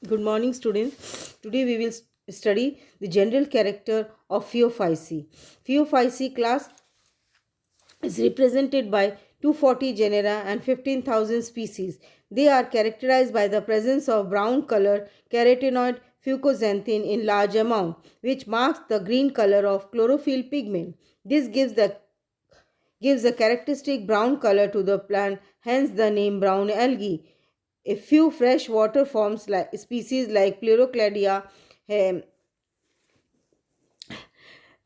Good morning, students. Today we will study the general character of Phaeophyce. Phaeophyce class is represented by 240 genera and 15,000 species. They are characterized by the presence of brown color carotenoid fucoxanthin in large amount, which marks the green color of chlorophyll pigment. This gives a characteristic brown color to the plant, hence the name brown algae. A few freshwater forms like species like Pleurocladia um,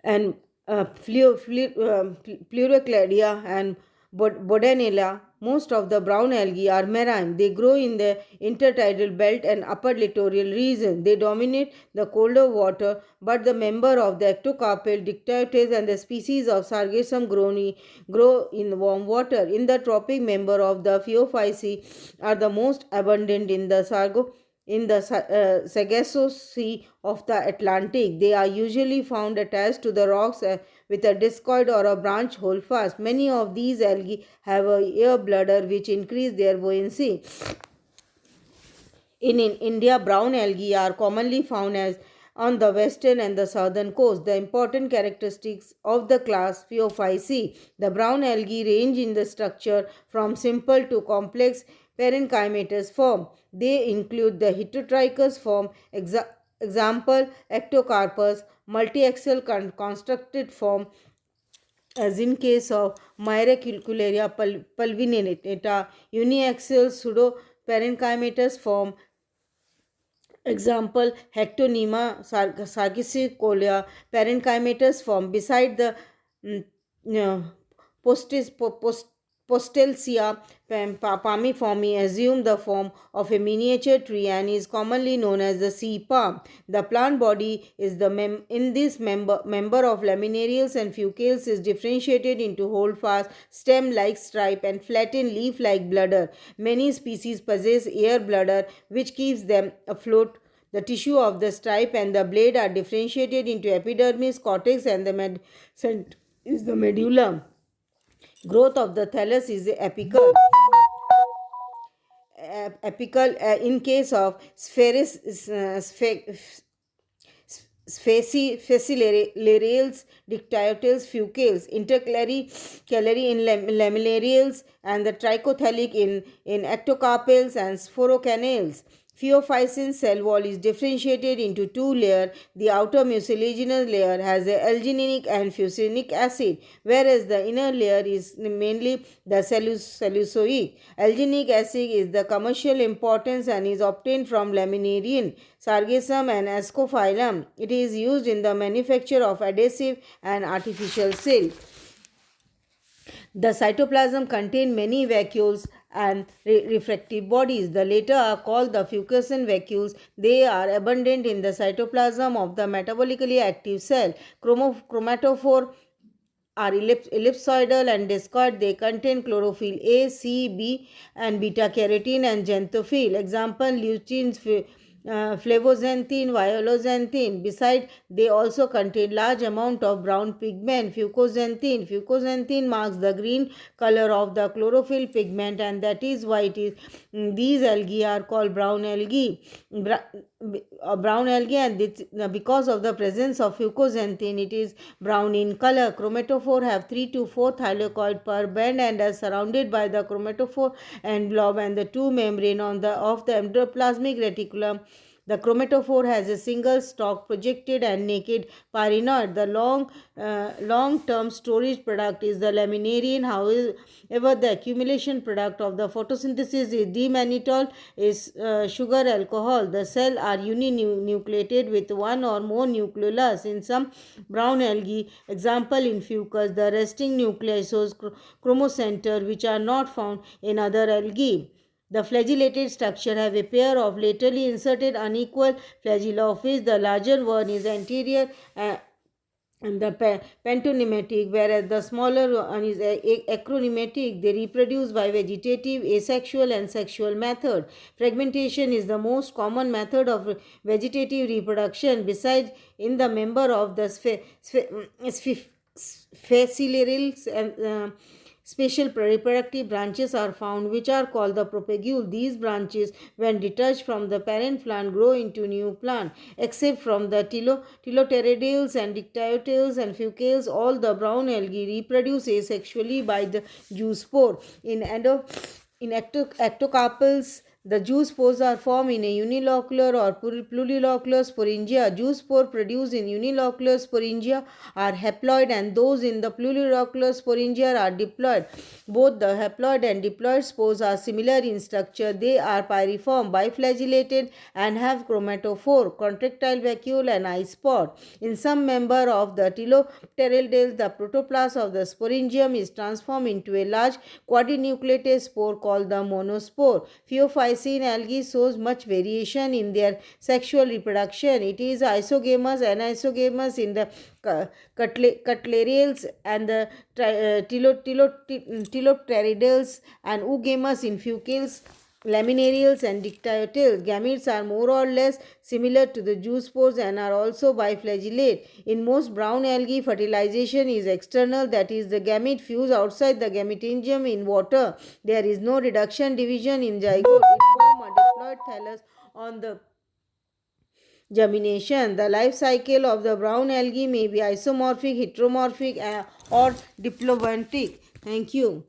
and Pleurocladia and Bodanella, most of the brown algae are marine. They grow in the intertidal belt and upper littoral region. They dominate the colder water, but the member of the ectocarpal, dictyotes, and the species of Sargassum groni grow in warm water. In the tropic, member of the Phaeophyce are the most abundant in the Sargasso Sea of the Atlantic. They are usually found attached to the rocks with a discoid or a branch holdfast. Many of these algae have a air bladder which increase their buoyancy. In India, brown algae are commonly found as on the western and the southern coast. The important characteristics of the class Phaeophyce. The brown algae range in the structure from simple to complex parenchymatous form. They include the heterotrichous form, example Ectocarpus, multiaxial constructed form, as in case of Myracularia pulvinata, uniaxial pseudo parenchymatous form, example Hectonema sargicicolia, parenchymatous form. Beside the mm, uh, postis, Postelsia palmiforme assume the form of a miniature tree and is commonly known as the sea palm. The plant body is in this member of laminarials and fucales is differentiated into holdfast stem-like stripe and flattened leaf-like bladder. Many species possess air bladder which keeps them afloat. The tissue of the stripe and the blade are differentiated into epidermis, cortex, and the is the medulla. Growth of the thallus is apical. In case of facilarials, dictyotales, fucales, intercalary in lamellarales, and the trichothelic in ectocarpals and sporocanales. Phaeophycin cell wall is differentiated into two layers. The outer mucilaginous layer has a alginic and fucinic acid, whereas the inner layer is mainly the cellulosic. Alginic acid is the commercial importance and is obtained from laminarian, sargassum, and ascophyllum. It is used in the manufacture of adhesive and artificial silk. The cytoplasm contains many vacuoles and refractive bodies. The latter are called the Fuchsian vacuoles. They are abundant in the cytoplasm of the metabolically active cell. Chromatophore are ellipsoidal and discoid. They contain chlorophyll A, C, B, and beta carotene and xanthophyll. Example leucines, flavoxanthin, violoxanthin. Besides, they also contain large amount of brown pigment, fucoxanthin. Fucoxanthin marks the green color of the chlorophyll pigment, and that is why these algae are called brown algae. Brown algae, and because of the presence of fucoxanthin, it is brown in color. Chromatophore have 3 to 4 thylakoid per band and are surrounded by the chromatophore envelope and the two membrane of the endoplasmic reticulum. The chromatophore has a single stalk projected and naked parinoid. The long-term storage product is the laminarian. However, the accumulation product of the photosynthesis is D-mannitol, is sugar alcohol. The cells are uninucleated with one or more nucleolus. In some brown algae, example in fucus, the resting nuclei shows chromocenter, which are not found in other algae. The flagellated structure have a pair of laterally inserted unequal flagella, of which the larger one is anterior and the pentonymatic, whereas the smaller one is acronymatic. They reproduce by vegetative, asexual, and sexual method. Fragmentation is the most common method of vegetative reproduction. Besides, in the member of the facilarials and special reproductive branches are found which are called the propagule. These branches, when detached from the parent plant, grow into new plant. Except from the Tilopteridales and Dictyotales and Fucales, all the brown algae reproduce asexually by the zoospore. In ectocarpals, the zoospores are formed in a unilocular or plurilocular sporangia. Zoospore produced in unilocular sporangia are haploid and those in the plurilocular sporangia are diploid. Both the haploid and diploid spores are similar in structure. They are pyriform, biflagellated and have chromatophore, contractile vacuole and eye spot. In some member of the Tilopteridales, the protoplasm of the sporangium is transformed into a large quadrinucleated spore called the monospore. Phaeophycine algae shows much variation in their sexual reproduction. It is isogamous, anisogamous in the Cutlerales and the Tilopteridales and oogamous in Fucales, Laminarials and Dictyotales. Gametes are more or less similar to the zoospores and are also biflagellate. In most brown algae, fertilization is external, that is, the gamete fuse outside the gametangium in water. There is no reduction division in zygote. It forms a diploid thallus on the germination. The life cycle of the brown algae may be isomorphic, heteromorphic, or diplobiontic. Thank you.